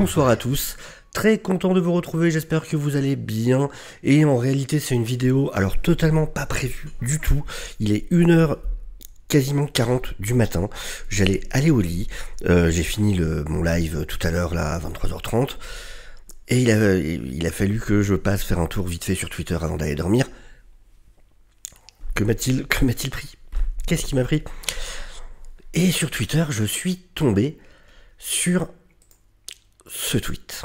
Bonsoir à tous, très content de vous retrouver, j'espère que vous allez bien. Et en réalité c'est une vidéo, alors totalement pas prévue du tout. Il est 1h quasiment 40 du matin, j'allais aller au lit, j'ai fini mon live tout à l'heure là à 23h30. Et il a fallu que je passe faire un tour vite fait sur Twitter avant d'aller dormir. Que m'a-t-il pris? Qu'est-ce qui m'a pris? Et sur Twitter, je suis tombé sur ce tweet.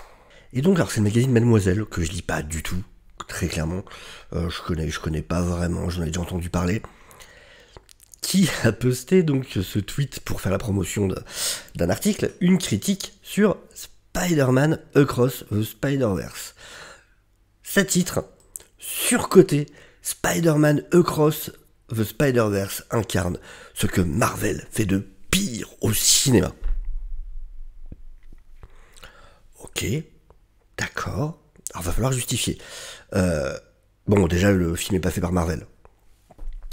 Et donc, alors c'est le magazine Mademoiselle, que je lis pas du tout, très clairement. Je connais pas vraiment, j'en ai déjà entendu parler. Qui a posté donc ce tweet pour faire la promotion d'un article, une critique sur Spider-Man Across the Spider-Verse. Ça titre surcoté, Spider-Man Across the Spider-Verse incarne ce que Marvel fait de pire au cinéma. Ok, d'accord. Alors va falloir justifier. Bon, déjà le film n'est pas fait par Marvel.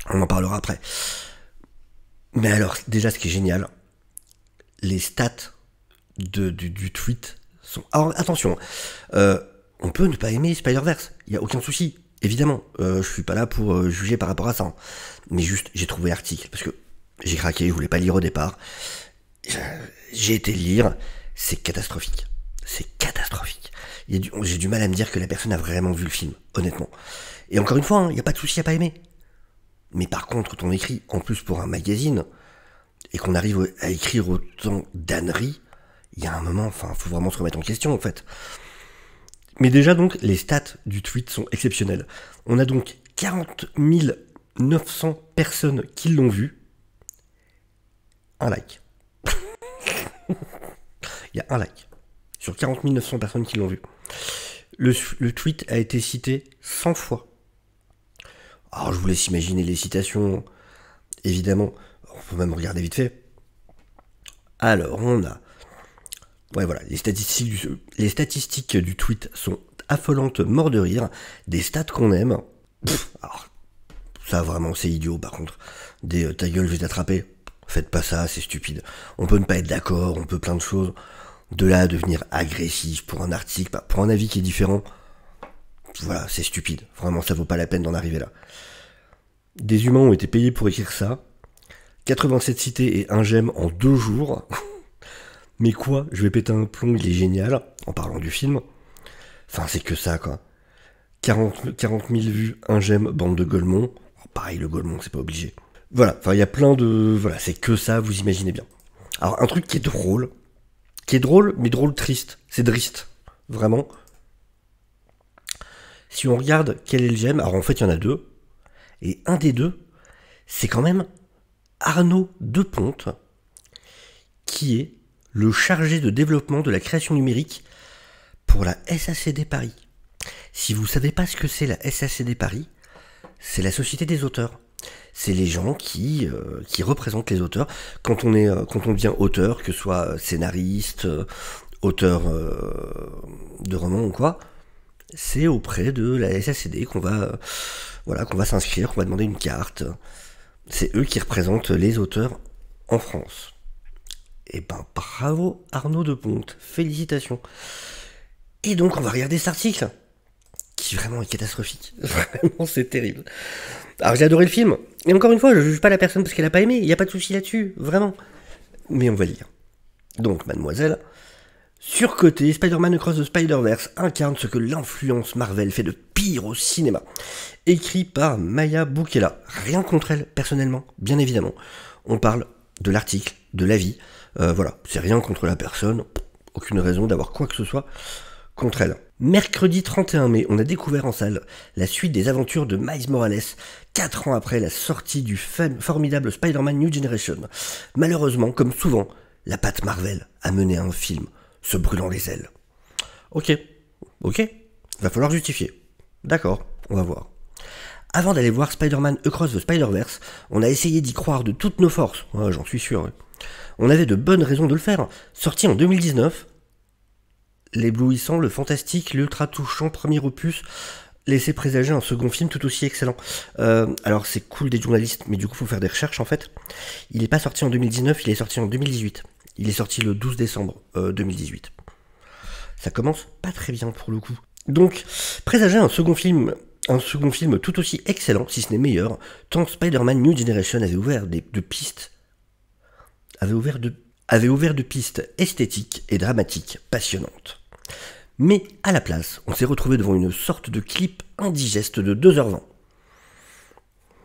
On en parlera après. Mais alors, déjà ce qui est génial, les stats du tweet sont... Alors attention, on peut ne pas aimer Spider-Verse, il n'y a aucun souci, évidemment. Je suis pas là pour juger par rapport à ça. Mais juste, j'ai trouvé l'article, parce que j'ai craqué, je voulais pas lire au départ. J'ai été lire, c'est catastrophique. C'est catastrophique. J'ai du mal à me dire que la personne a vraiment vu le film, honnêtement. Et encore une fois, il n'y a pas de souci à pas aimer. Mais par contre, quand on écrit, en plus pour un magazine, et qu'on arrive à écrire autant d'âneries, il y a un moment, enfin, faut vraiment se remettre en question, en fait. Mais déjà, donc, les stats du tweet sont exceptionnelles. On a donc 40 900 personnes qui l'ont vu. Un like. Il y a un like. Sur 40 900 personnes qui l'ont vu. Le tweet a été cité 100 fois. Alors, je vous laisse imaginer les citations, évidemment. On peut même regarder vite fait. Alors, on a... Ouais, voilà, les statistiques du tweet sont affolantes, mort de rire. Des stats qu'on aime. Alors, ça, vraiment, c'est idiot, par contre. Ta gueule, je vais t'attraper. Faites pas ça, c'est stupide. On peut ne pas être d'accord, on peut plein de choses. De là à devenir agressif pour un article, pour un avis qui est différent. Voilà, c'est stupide. Vraiment, ça vaut pas la peine d'en arriver là. Des humains ont été payés pour écrire ça. 87 cités et un j'aime en 2 jours. Mais quoi, je vais péter un plomb, il est génial, en parlant du film. Enfin, c'est que ça, quoi. 40 000 vues, un j'aime, bande de Golemont. Oh, pareil, le Golemont, c'est pas obligé. Voilà, enfin, il y a plein de... Voilà, c'est que ça, vous imaginez bien. Alors, un truc qui est drôle, mais drôle triste. C'est triste, vraiment. Si on regarde quel est le j'aime, alors en fait, il y en a 2. Et un des 2, c'est quand même Arnaud Deponte, qui est le chargé de développement de la création numérique pour la SACD Paris. Si vous ne savez pas ce que c'est la SACD Paris, c'est la Société des auteurs. C'est les gens qui représentent les auteurs. Quand on devient auteur, que ce soit scénariste, auteur de romans ou quoi, c'est auprès de la SACD qu'on va s'inscrire, qu'on va demander une carte. C'est eux qui représentent les auteurs en France. Et ben bravo Arnaud Deponte, félicitations. Et donc on va regarder cet article, qui vraiment est catastrophique. Vraiment c'est terrible. Alors j'ai adoré le film, et encore une fois je juge pas la personne parce qu'elle a pas aimé, il n'y a pas de souci là-dessus, vraiment. Mais on va lire. Donc Mademoiselle, surcoté, Spider-Man Across the Spider-Verse incarne ce que l'influence Marvel fait de pire au cinéma. Écrit par Maya Boukela. Rien contre elle, personnellement, bien évidemment. On parle de l'article, de l'avis. Voilà, c'est rien contre la personne. Aucune raison d'avoir quoi que ce soit contre elle. Mercredi 31 mai, on a découvert en salle la suite des aventures de Miles Morales, 4 ans après la sortie du formidable Spider-Man New Generation. Malheureusement, comme souvent, la patte Marvel a mené à un film se brûlant les ailes. Ok, va falloir justifier. D'accord, on va voir. Avant d'aller voir Spider-Man Across the Spider-Verse, on a essayé d'y croire de toutes nos forces, ouais, j'en suis sûr. Ouais. On avait de bonnes raisons de le faire. Sorti en 2019, l'éblouissant, le fantastique, l'ultra touchant premier opus laissait présager un second film tout aussi excellent. Alors c'est cool des journalistes, mais du coup faut faire des recherches en fait. Il n'est pas sorti en 2019, il est sorti en 2018. Il est sorti le 12 décembre 2018. Ça commence pas très bien pour le coup. Donc, présager un second film tout aussi excellent, si ce n'est meilleur, tant Spider-Man New Generation avait ouvert de pistes esthétiques et dramatiques passionnantes. Mais à la place, on s'est retrouvé devant une sorte de clip indigeste de 2h20.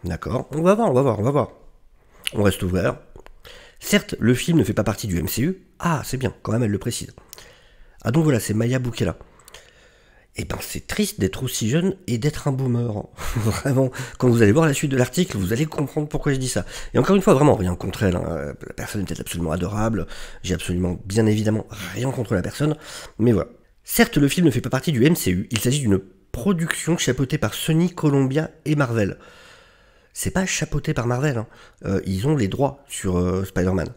D'accord, on va voir. On reste ouvert. Certes, le film ne fait pas partie du MCU. Ah, c'est bien, quand même, elle le précise. Ah donc voilà, c'est Maya Boukhela. Eh ben, c'est triste d'être aussi jeune et d'être un boomer. Vraiment, quand vous allez voir la suite de l'article, vous allez comprendre pourquoi je dis ça. Et encore une fois, vraiment, rien contre elle. Hein. La personne est absolument adorable. J'ai absolument, bien évidemment, rien contre la personne. Mais voilà. Certes, le film ne fait pas partie du MCU. Il s'agit d'une production chapeautée par Sony, Columbia et Marvel. C'est pas chapeauté par Marvel. Hein. Ils ont les droits sur Spider-Man.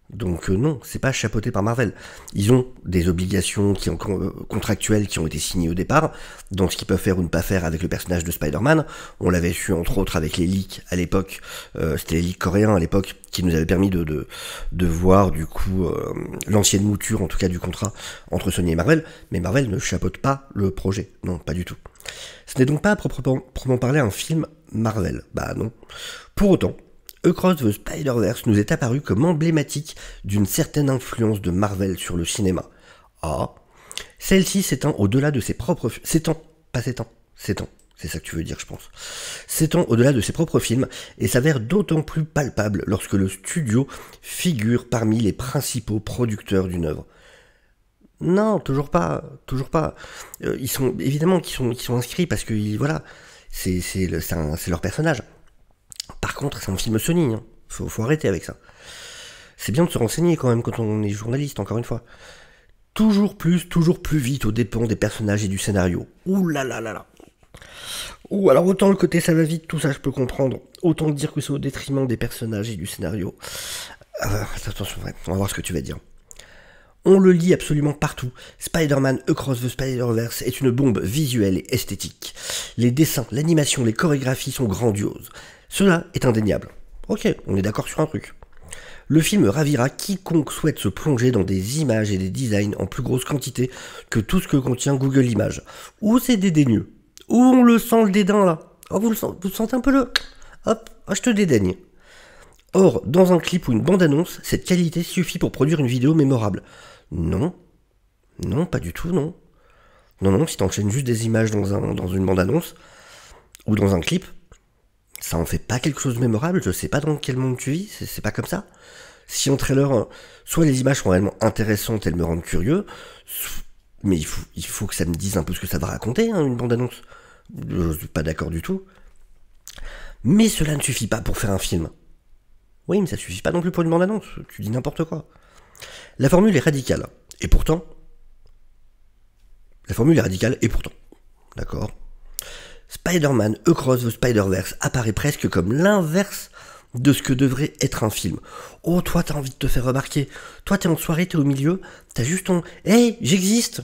Donc non, c'est pas chapeauté par Marvel. Ils ont des obligations contractuelles qui ont été signées au départ, dans ce qu'ils peuvent faire ou ne pas faire avec le personnage de Spider-Man. On l'avait su entre autres avec les leaks à l'époque, c'était les leaks coréens à l'époque, qui nous avaient permis de voir du coup l'ancienne mouture en tout cas du contrat entre Sony et Marvel, mais Marvel ne chapeaute pas le projet, non, pas du tout. Ce n'est donc pas proprement parler un film Marvel, bah non. Pour autant, Across the Spider-Verse nous est apparu comme emblématique d'une certaine influence de Marvel sur le cinéma. Ah, celle-ci s'étend au-delà de ses propres... S'étend, c'est ça que tu veux dire, je pense. S'étend au-delà de ses propres films et s'avère d'autant plus palpable lorsque le studio figure parmi les principaux producteurs d'une œuvre. Non, toujours pas. Ils sont évidemment qu'ils sont inscrits parce que voilà, c'est leur personnage. Par contre, c'est un film Sony, hein. Faut arrêter avec ça. C'est bien de se renseigner quand même quand on est journaliste, encore une fois. Toujours plus vite aux dépens des personnages et du scénario. Ouh là là là là. Ouh, alors autant le côté ça va vite, tout ça je peux comprendre. Autant dire que c'est au détriment des personnages et du scénario. Attention, on va voir ce que tu vas dire. On le lit absolument partout. Spider-Man Across the Spider-Verse est une bombe visuelle et esthétique. Les dessins, l'animation, les chorégraphies sont grandioses. Cela est indéniable. Ok, on est d'accord sur un truc. Le film ravira quiconque souhaite se plonger dans des images et des designs en plus grosse quantité que tout ce que contient Google Images. Ou c'est dédaigneux. Ou on le sent le dédain là. Oh, vous sentez un peu le... Hop, oh, je te dédaigne. Or, dans un clip ou une bande-annonce, cette qualité suffit pour produire une vidéo mémorable. Non, pas du tout, non. Non, si t'enchaînes juste des images dans une bande-annonce, ou dans un clip, ça en fait pas quelque chose de mémorable, je sais pas dans quel monde tu vis, c'est pas comme ça. Si en trailer, soit les images sont réellement intéressantes, elles me rendent curieux, mais il faut que ça me dise un peu ce que ça va raconter, hein, une bande-annonce. Je suis pas d'accord du tout. Mais cela ne suffit pas pour faire un film. Oui, mais ça suffit pas non plus pour une bande-annonce, tu dis n'importe quoi. La formule est radicale, et pourtant... D'accord. Spider-Man Across the Spider-Verse apparaît presque comme l'inverse de ce que devrait être un film. Oh, toi, t'as envie de te faire remarquer. Toi, t'es en soirée, t'es au milieu, t'as juste ton... Hey, j'existe.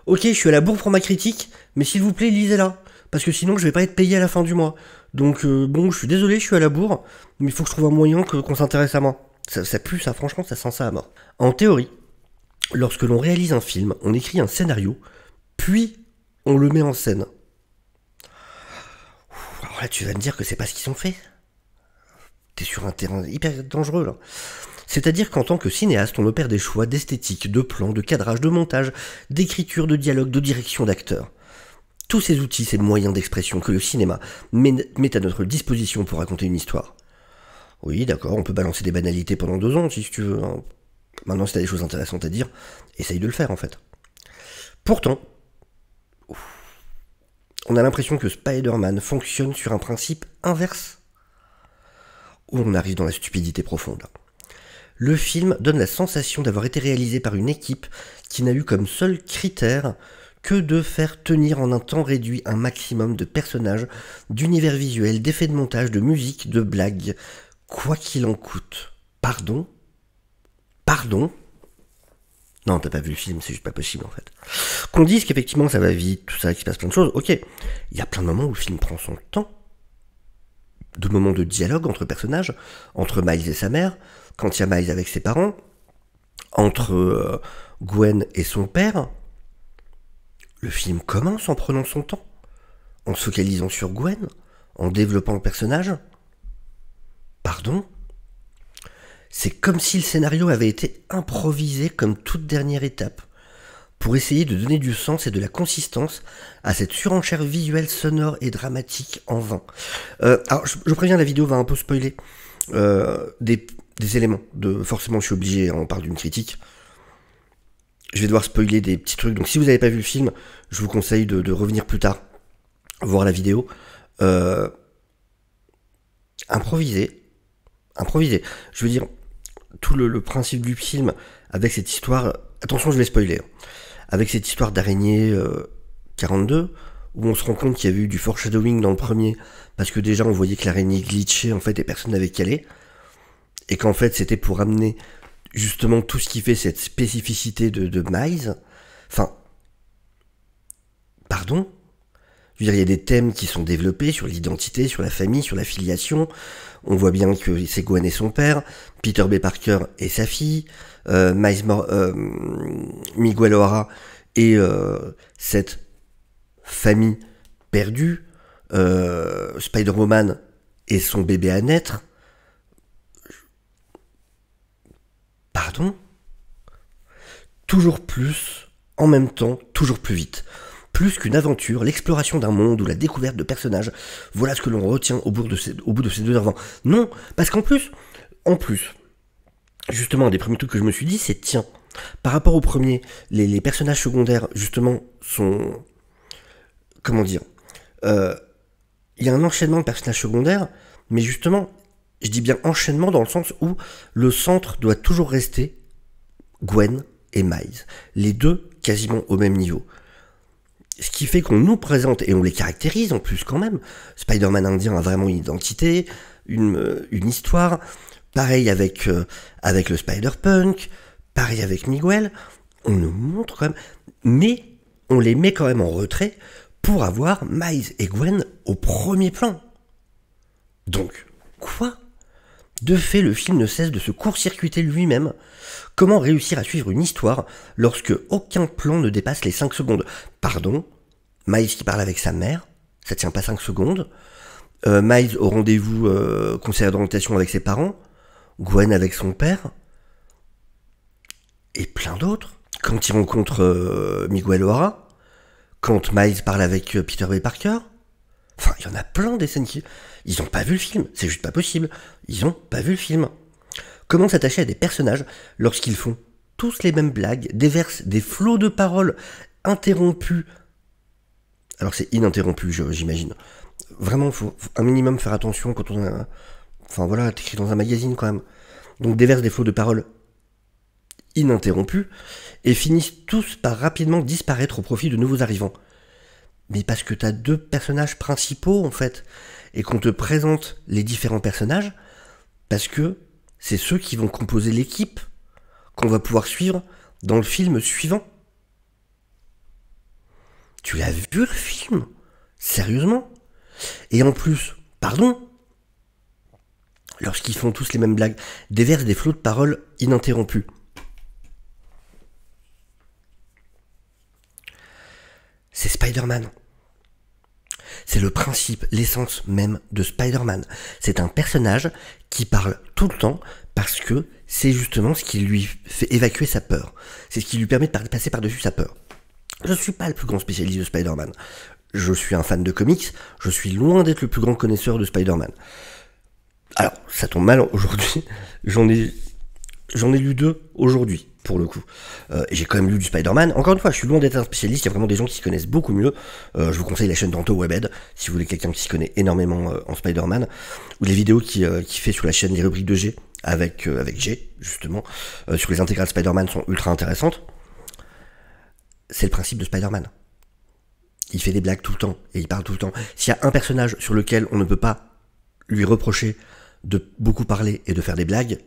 Ok, je suis à la bourre pour ma critique, mais s'il vous plaît, lisez-la. Parce que sinon, je vais pas être payé à la fin du mois. Donc, bon, je suis désolé, je suis à la bourre, mais il faut que je trouve un moyen qu'on s'intéresse à moi. Ça pue, ça, franchement, ça sent ça à mort. En théorie, lorsque l'on réalise un film, on écrit un scénario, puis on le met en scène. Alors là, tu vas me dire que c'est pas ce qu'ils ont fait. T'es sur un terrain hyper dangereux, là. C'est-à-dire qu'en tant que cinéaste, on opère des choix d'esthétique, de plan, de cadrage, de montage, d'écriture, de dialogue, de direction d'acteurs. Tous ces outils, ces moyens d'expression que le cinéma met à notre disposition pour raconter une histoire. Oui, d'accord, on peut balancer des banalités pendant 2 ans, si tu veux. Hein. Maintenant, si t'as des choses intéressantes à dire, essaye de le faire, en fait. Pourtant, on a l'impression que Spider-Man fonctionne sur un principe inverse, où on arrive dans la stupidité profonde. Le film donne la sensation d'avoir été réalisé par une équipe qui n'a eu comme seul critère que de faire tenir en un temps réduit un maximum de personnages, d'univers visuels, d'effets de montage, de musique, de blagues, quoi qu'il en coûte. Pardon ? Non, t'as pas vu le film, c'est juste pas possible en fait. Qu'on dise qu'effectivement ça va vite, tout ça, qu'il se passe plein de choses, ok. Il y a plein de moments où le film prend son temps. De moments de dialogue entre personnages, entre Miles et sa mère, quand il y a Miles avec ses parents, entre Gwen et son père, le film commence en prenant son temps, en se focalisant sur Gwen, en développant le personnage. Pardon ? C'est comme si le scénario avait été improvisé comme toute dernière étape, pour essayer de donner du sens et de la consistance à cette surenchère visuelle, sonore et dramatique en vain. Alors, je préviens, la vidéo va un peu spoiler des éléments. Forcément, je suis obligé, on parle d'une critique. Je vais devoir spoiler des petits trucs. Donc, si vous n'avez pas vu le film, je vous conseille de revenir plus tard, voir la vidéo. Improvisé. Je veux dire, tout le principe du film, avec cette histoire... Attention, je vais spoiler. Avec cette histoire d'araignée 42, où on se rend compte qu'il y avait eu du foreshadowing dans le premier, parce que déjà on voyait que l'araignée glitchait en fait et personne n'avait calé, et qu'en fait c'était pour amener justement tout ce qui fait cette spécificité de Miles. Enfin, pardon ? Je veux dire, il y a des thèmes qui sont développés sur l'identité, sur la famille, sur la filiation. On voit bien que c'est Gwen et son père, Peter B. Parker et sa fille, Miguel O'Hara et cette famille perdue, Spider-Woman et son bébé à naître. Pardon ? Toujours plus, en même temps, toujours plus vite. Plus qu'une aventure, l'exploration d'un monde ou la découverte de personnages, voilà ce que l'on retient au bout de ces 2h20. Non, parce qu'en plus, justement, un des premiers trucs que je me suis dit, c'est tiens, par rapport au premier, les personnages secondaires, justement, sont... Comment dire ? Il y a un enchaînement de personnages secondaires, mais justement, je dis bien enchaînement dans le sens où le centre doit toujours rester Gwen et Miles. Les deux quasiment au même niveau. Ce qui fait qu'on nous présente, et on les caractérise en plus quand même, Spider-Man indien a vraiment une identité, une histoire, pareil avec le Spider-Punk, pareil avec Miguel, on nous montre quand même, mais on les met quand même en retrait pour avoir Miles et Gwen au premier plan. Donc, quoi ? De fait, le film ne cesse de se court-circuiter lui-même. Comment réussir à suivre une histoire lorsque aucun plan ne dépasse les 5 secondes ? Pardon, Miles qui parle avec sa mère, ça tient pas 5 secondes. Miles au rendez-vous conseiller d'orientation avec ses parents. Gwen avec son père. Et plein d'autres. Quand il rencontre Miguel O'Hara. Quand Miles parle avec Peter B. Parker. Enfin, il y en a plein des scènes qui... Ils ont pas vu le film, c'est juste pas possible. Ils ont pas vu le film. Comment s'attacher à des personnages lorsqu'ils font tous les mêmes blagues, déversent des flots de paroles interrompus. Alors c'est ininterrompu, j'imagine. Vraiment, faut un minimum faire attention quand on a... Enfin voilà, t'écris dans un magazine quand même. Donc déversent des flots de paroles ininterrompus et finissent tous par rapidement disparaître au profit de nouveaux arrivants. Mais parce que t'as deux personnages principaux en fait, et qu'on te présente les différents personnages, parce que c'est ceux qui vont composer l'équipe qu'on va pouvoir suivre dans le film suivant. Tu l'as vu le film ? Sérieusement ? Et en plus, pardon, lorsqu'ils font tous les mêmes blagues, déversent des flots de paroles ininterrompus. C'est Spider-Man. C'est le principe, l'essence même de Spider-Man. C'est un personnage qui parle tout le temps parce que c'est justement ce qui lui fait évacuer sa peur. C'est ce qui lui permet de passer par-dessus sa peur. Je ne suis pas le plus grand spécialiste de Spider-Man. Je suis un fan de comics, je suis loin d'être le plus grand connaisseur de Spider-Man. Alors, ça tombe mal aujourd'hui, j'en ai lu 2 aujourd'hui, pour le coup. Et j'ai quand même lu du Spider-Man. Encore une fois, je suis loin d'être un spécialiste, il y a vraiment des gens qui s'y connaissent beaucoup mieux. Je vous conseille la chaîne d'Anto Webhead, si vous voulez quelqu'un qui s'y connaît énormément en Spider-Man, ou les vidéos qu'il fait sur la chaîne Les Rubriques de G, avec G, justement, sur les intégrales Spider-Man sont ultra intéressantes. C'est le principe de Spider-Man. Il fait des blagues tout le temps, et il parle tout le temps. S'il y a un personnage sur lequel on ne peut pas lui reprocher de beaucoup parler et de faire des blagues,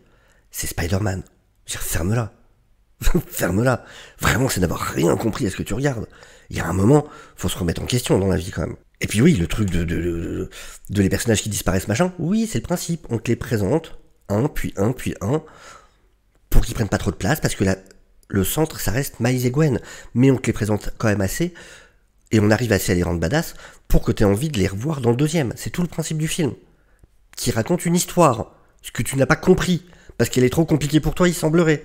c'est Spider-Man. Je veux dire, ferme-la. Ferme-la. Vraiment, c'est d'avoir rien compris à ce que tu regardes. Il y a un moment, faut se remettre en question dans la vie quand même. Et puis oui, le truc de les personnages qui disparaissent, machin, oui, c'est le principe. On te les présente, un, puis un, puis un, pour qu'ils prennent pas trop de place, parce que le centre, ça reste Miles et Gwen. Mais on te les présente quand même assez, et on arrive assez à les rendre badass, pour que tu aies envie de les revoir dans le deuxième. C'est tout le principe du film. Qui raconte une histoire, ce que tu n'as pas compris, parce qu'elle est trop compliquée pour toi, il semblerait.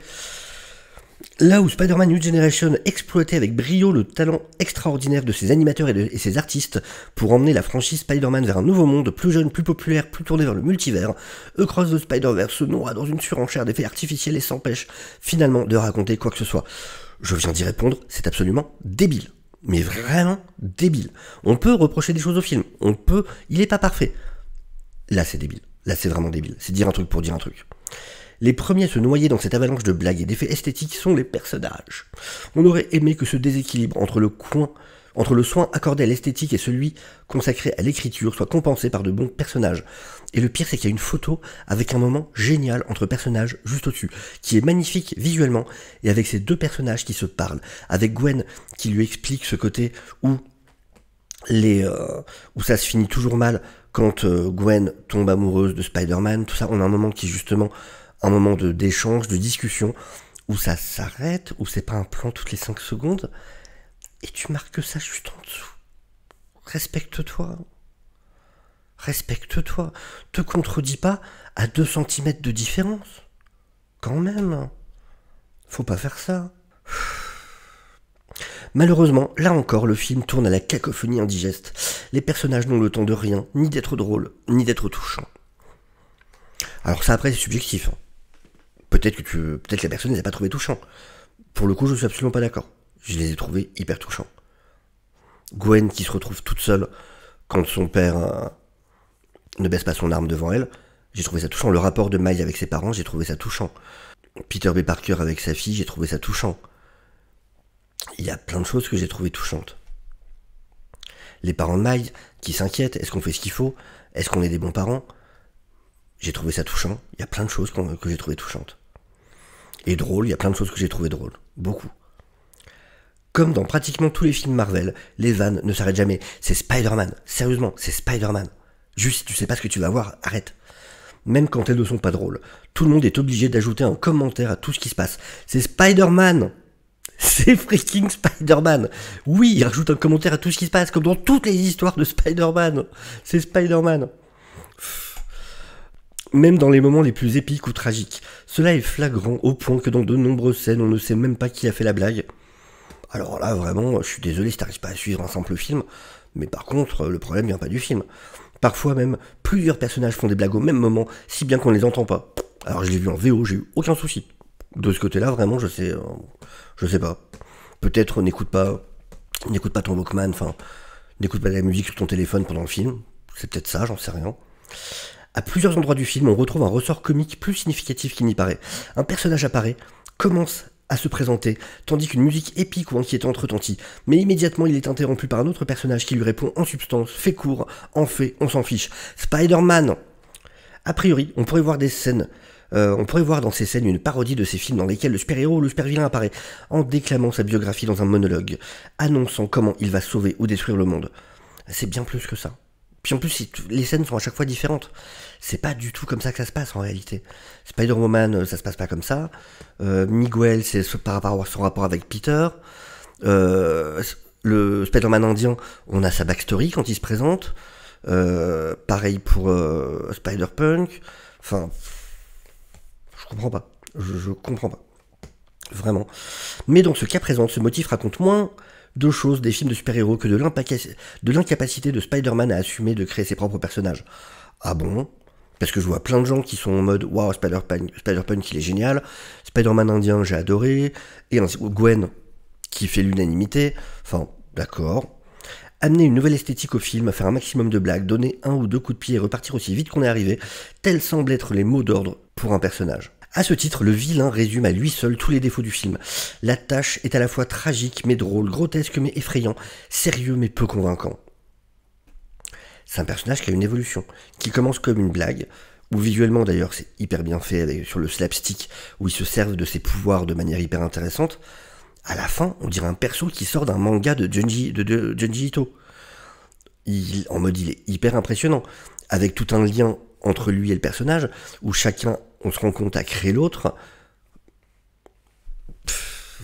Là où Spider-Man New Generation exploitait avec brio le talent extraordinaire de ses animateurs et ses artistes pour emmener la franchise Spider-Man vers un nouveau monde, plus jeune, plus populaire, plus tourné vers le multivers, Across the Spider-Verse se noie dans une surenchère d'effets artificiels et s'empêche finalement de raconter quoi que ce soit. Je viens d'y répondre, c'est absolument débile. Mais vraiment débile. On peut reprocher des choses au film, il est pas parfait. Là c'est débile, là c'est vraiment débile, c'est dire un truc pour dire un truc. Les premiers à se noyer dans cette avalanche de blagues et d'effets esthétiques sont les personnages. On aurait aimé que ce déséquilibre entre le soin accordé à l'esthétique et celui consacré à l'écriture soit compensé par de bons personnages. Et le pire, c'est qu'il y a une photo avec un moment génial entre personnages juste au-dessus, qui est magnifique visuellement, et avec ces deux personnages qui se parlent, avec Gwen qui lui explique ce côté où ça se finit toujours mal quand Gwen tombe amoureuse de Spider-Man, tout ça. On a un moment qui est justement un moment d'échange, de discussion, où ça s'arrête, où c'est pas un plan toutes les 5 secondes, et tu marques ça juste en dessous. Respecte-toi. Respecte-toi. Te contredis pas à 2 cm de différence. Quand même. Faut pas faire ça. Malheureusement, là encore, le film tourne à la cacophonie indigeste. Les personnages n'ont le temps de rien, ni d'être drôles, ni d'être touchants. Alors ça, après, c'est subjectif. Peut-être que la personne ne les a pas trouvés touchants. Pour le coup, je suis absolument pas d'accord. Je les ai trouvés hyper touchants. Gwen qui se retrouve toute seule quand son père ne baisse pas son arme devant elle, j'ai trouvé ça touchant. Le rapport de Miles avec ses parents, j'ai trouvé ça touchant. Peter B. Parker avec sa fille, j'ai trouvé ça touchant. Il y a plein de choses que j'ai trouvées touchantes. Les parents de Miles qui s'inquiètent, est-ce qu'on fait ce qu'il faut? Est-ce qu'on est des bons parents? J'ai trouvé ça touchant. Il y a plein de choses que j'ai trouvées touchantes. Et drôle, il y a plein de choses que j'ai trouvées drôles. Beaucoup. Comme dans pratiquement tous les films Marvel, les vannes ne s'arrêtent jamais. C'est Spider-Man. Sérieusement, c'est Spider-Man. Juste si tu sais pas ce que tu vas voir, arrête. Même quand elles ne sont pas drôles. Tout le monde est obligé d'ajouter un commentaire à tout ce qui se passe. C'est Spider-Man. C'est freaking Spider-Man. Oui, il rajoute un commentaire à tout ce qui se passe, comme dans toutes les histoires de Spider-Man. C'est Spider-Man. Même dans les moments les plus épiques ou tragiques. Cela est flagrant au point que dans de nombreuses scènes, on ne sait même pas qui a fait la blague. Alors là, vraiment, je suis désolé si t'arrives pas à suivre un simple film, mais par contre, le problème vient pas du film. Parfois même, plusieurs personnages font des blagues au même moment, si bien qu'on ne les entend pas. Alors je l'ai vu en VO, j'ai eu aucun souci. De ce côté-là, vraiment, je sais pas. Peut-être n'écoute pas ton Walkman, enfin, n'écoute pas de la musique sur ton téléphone pendant le film. C'est peut-être ça, j'en sais rien. À plusieurs endroits du film, on retrouve un ressort comique plus significatif qu'il n'y paraît. Un personnage apparaît, commence à se présenter, tandis qu'une musique épique ou inquiétante retentit. Mais immédiatement, il est interrompu par un autre personnage qui lui répond en substance, fait court, en fait, on s'en fiche. Spider-Man. A priori, on pourrait voir dans ces scènes une parodie de ces films dans lesquels le super-héros ou le super-vilain apparaît, en déclamant sa biographie dans un monologue, annonçant comment il va sauver ou détruire le monde. C'est bien plus que ça. Puis en plus, les scènes sont à chaque fois différentes. C'est pas du tout comme ça que ça se passe en réalité. Spider-Woman, ça se passe pas comme ça. Miguel, c'est par rapport à son rapport avec Peter. Le Spider-Man indien, on a sa backstory quand il se présente. Pareil pour Spider-Punk. Enfin, je comprends pas. Je comprends pas. Vraiment. Mais dans ce cas présent, ce motif raconte moins de choses des films de super-héros que de l'incapacité de Spider-Man à assumer de créer ses propres personnages. Ah bon? Parce que je vois plein de gens qui sont en mode waouh, Spider-Punk il est génial, Spider-Man indien j'ai adoré, et ainsi Gwen qui fait l'unanimité, enfin d'accord. Amener une nouvelle esthétique au film, faire un maximum de blagues, donner 1 ou 2 coups de pied et repartir aussi vite qu'on est arrivé, tels semblent être les mots d'ordre pour un personnage. À ce titre, le vilain résume à lui seul tous les défauts du film. La tâche est à la fois tragique mais drôle, grotesque mais effrayant, sérieux mais peu convaincant. C'est un personnage qui a une évolution, qui commence comme une blague, où visuellement d'ailleurs c'est hyper bien fait sur le slapstick, où il se servent de ses pouvoirs de manière hyper intéressante. À la fin, on dirait un perso qui sort d'un manga de Junji Ito. En mode il est hyper impressionnant, avec tout un lien entre lui et le personnage, où chacun, on se rend compte, a créé l'autre.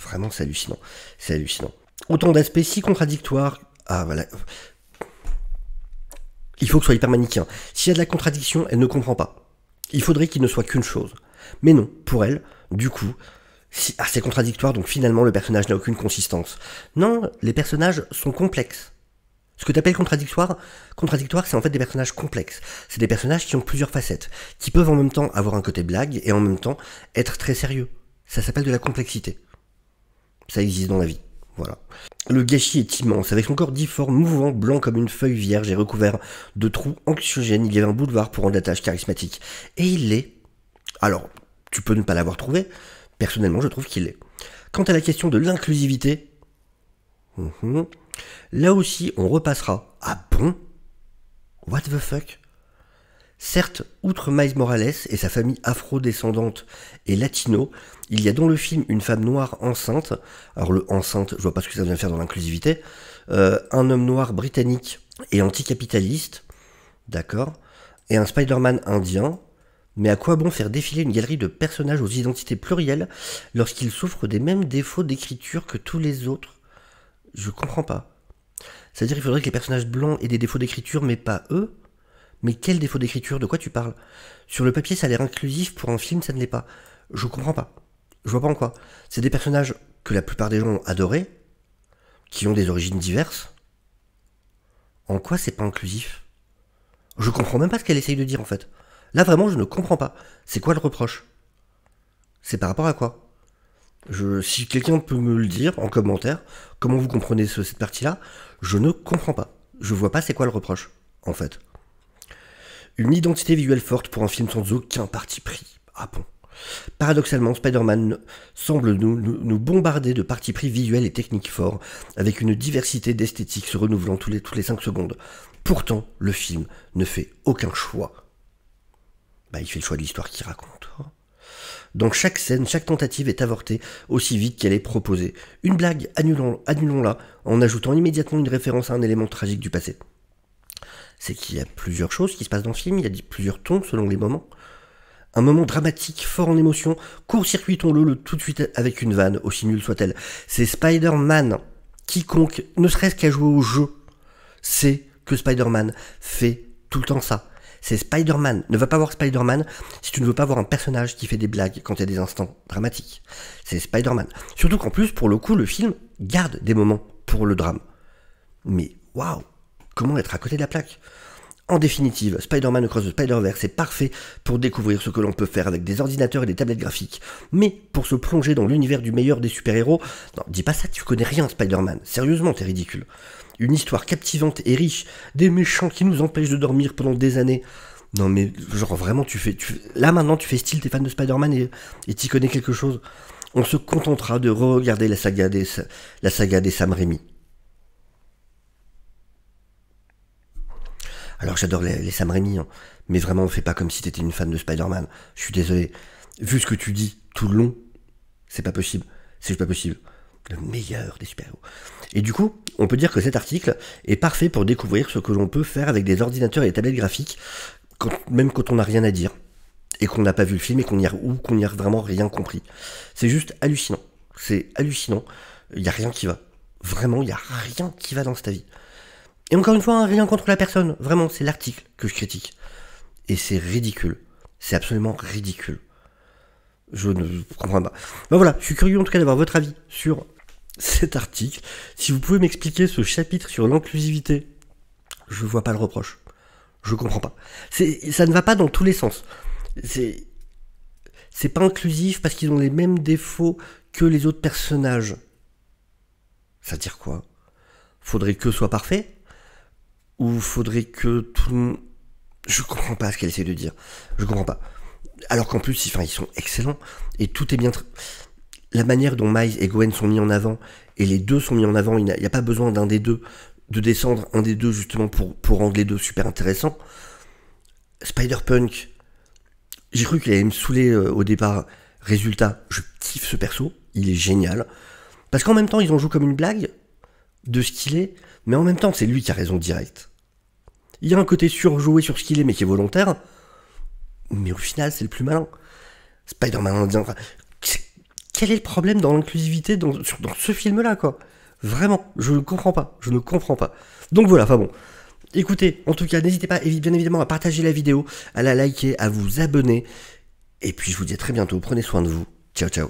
vraiment, c'est hallucinant. C'est hallucinant. Autant d'aspects si contradictoires. Ah, voilà. Il faut que ce soit hyper manichéen. S'il y a de la contradiction, elle ne comprend pas. Il faudrait qu'il ne soit qu'une chose. Mais non, pour elle, du coup, c'est contradictoire, donc finalement le personnage n'a aucune consistance. Non, les personnages sont complexes. Ce que tu appelles contradictoire, c'est en fait des personnages complexes. C'est des personnages qui ont plusieurs facettes, qui peuvent en même temps avoir un côté blague et en même temps être très sérieux. Ça s'appelle de la complexité. Ça existe dans la vie. Voilà. Le gâchis est immense, avec son corps difforme, mouvant, blanc comme une feuille vierge et recouvert de trous anxiogènes. Il y avait un boulevard pour rendre la tâche charismatique. Et il l'est. Alors, tu peux ne pas l'avoir trouvé. Personnellement, je trouve qu'il l'est. Quant à la question de l'inclusivité, là aussi, on repassera. Ah bon? What the fuck? Certes, outre Miles Morales et sa famille afro-descendante et latino, il y a dans le film une femme noire enceinte. Alors le enceinte, je vois pas ce que ça vient faire dans l'inclusivité. Un homme noir britannique et anticapitaliste, d'accord, et un Spider-Man indien. Mais à quoi bon faire défiler une galerie de personnages aux identités plurielles lorsqu'ils souffrent des mêmes défauts d'écriture que tous les autres? Je comprends pas. C'est-à-dire qu'il faudrait que les personnages blancs aient des défauts d'écriture, mais pas eux? Mais quel défaut d'écriture? De quoi tu parles? Sur le papier, ça a l'air inclusif, pour un film, ça ne l'est pas. Je comprends pas. Je vois pas en quoi. C'est des personnages que la plupart des gens ont adorés, qui ont des origines diverses. En quoi c'est pas inclusif? Je comprends même pas ce qu'elle essaye de dire, en fait. Là, vraiment, je ne comprends pas. C'est quoi le reproche? C'est par rapport à quoi? Si quelqu'un peut me le dire en commentaire, comment vous comprenez cette partie-là, je ne comprends pas. Je vois pas c'est quoi le reproche, en fait. Une identité visuelle forte pour un film sans aucun parti pris. Ah bon? Paradoxalement, Spider-Man semble nous bombarder de partis pris visuels et techniques forts, avec une diversité d'esthétiques se renouvelant toutes les 5 secondes. Pourtant, le film ne fait aucun choix. Il fait le choix de l'histoire qu'il raconte. Donc chaque scène, chaque tentative est avortée aussi vite qu'elle est proposée. Une blague, annulons-la, en ajoutant immédiatement une référence à un élément tragique du passé. C'est qu'il y a plusieurs choses qui se passent dans le film, il y a plusieurs tons selon les moments. Un moment dramatique, fort en émotion, court-circuitons-le tout de suite avec une vanne, aussi nulle soit-elle. C'est Spider-Man. Quiconque, ne serait-ce qu'à jouer au jeu, sait que Spider-Man fait tout le temps ça. C'est Spider-Man. Ne va pas voir Spider-Man si tu ne veux pas voir un personnage qui fait des blagues quand il y a des instants dramatiques. C'est Spider-Man. Surtout qu'en plus, pour le coup, le film garde des moments pour le drame. Mais waouh, comment être à côté de la plaque? En définitive, Spider-Man Across the Spider-Verse est parfait pour découvrir ce que l'on peut faire avec des ordinateurs et des tablettes graphiques. Mais pour se plonger dans l'univers du meilleur des super-héros, non, dis pas ça, tu connais rien Spider-Man. Sérieusement, t'es ridicule. Une histoire captivante et riche, des méchants qui nous empêchent de dormir pendant des années. Non mais, genre vraiment, là maintenant tu fais style, t'es fan de Spider-Man et t'y connais quelque chose. On se contentera de re-regarder la saga des Sam Raimi. Alors j'adore les Sam Raimi, hein, mais vraiment fais pas comme si t'étais une fan de Spider-Man. Je suis désolé. Vu ce que tu dis tout le long, c'est pas possible. C'est juste pas possible. Le meilleur des super-héros. Et du coup, on peut dire que cet article est parfait pour découvrir ce que l'on peut faire avec des ordinateurs et des tablettes graphiques, même quand on n'a rien à dire, et qu'on n'a pas vu le film, et qu'on n'y a vraiment rien compris. C'est juste hallucinant. C'est hallucinant. Il n'y a rien qui va. Vraiment, il n'y a rien qui va dans cette vie. Et encore une fois, rien contre la personne. Vraiment, c'est l'article que je critique. Et c'est ridicule. C'est absolument ridicule. Je ne comprends pas. Voilà, je suis curieux en tout cas d'avoir votre avis sur cet article. Si vous pouvez m'expliquer ce chapitre sur l'inclusivité, je vois pas le reproche. Je comprends pas. Ça ne va pas dans tous les sens. C'est pas inclusif parce qu'ils ont les mêmes défauts que les autres personnages. Ça veut dire quoi? Faudrait que ce soit parfait? Ou faudrait que tout le monde... Je comprends pas ce qu'elle essaie de dire. Je comprends pas. Alors qu'en plus, ils sont excellents. Et tout est bien... La manière dont Miles et Gwen sont mis en avant, et les deux sont mis en avant, il n'y a pas besoin d'un des deux, de descendre un des deux justement pour rendre les deux super intéressants. Spider-Punk, j'ai cru qu'il allait me saouler au départ. Résultat, je kiffe ce perso, il est génial. Parce qu'en même temps, ils en jouent comme une blague de ce qu'il est, mais en même temps, c'est lui qui a raison direct. Il y a un côté surjoué sur ce qu'il est, mais qui est volontaire. Mais au final, c'est le plus malin. Spider-Man indien, quel est le problème dans l'inclusivité dans ce film-là, quoi? Vraiment, je ne comprends pas. Je ne comprends pas. Donc voilà, enfin bon. Écoutez, en tout cas, n'hésitez pas, bien évidemment, à partager la vidéo, à la liker, à vous abonner. Et puis, je vous dis à très bientôt. Prenez soin de vous. Ciao, ciao.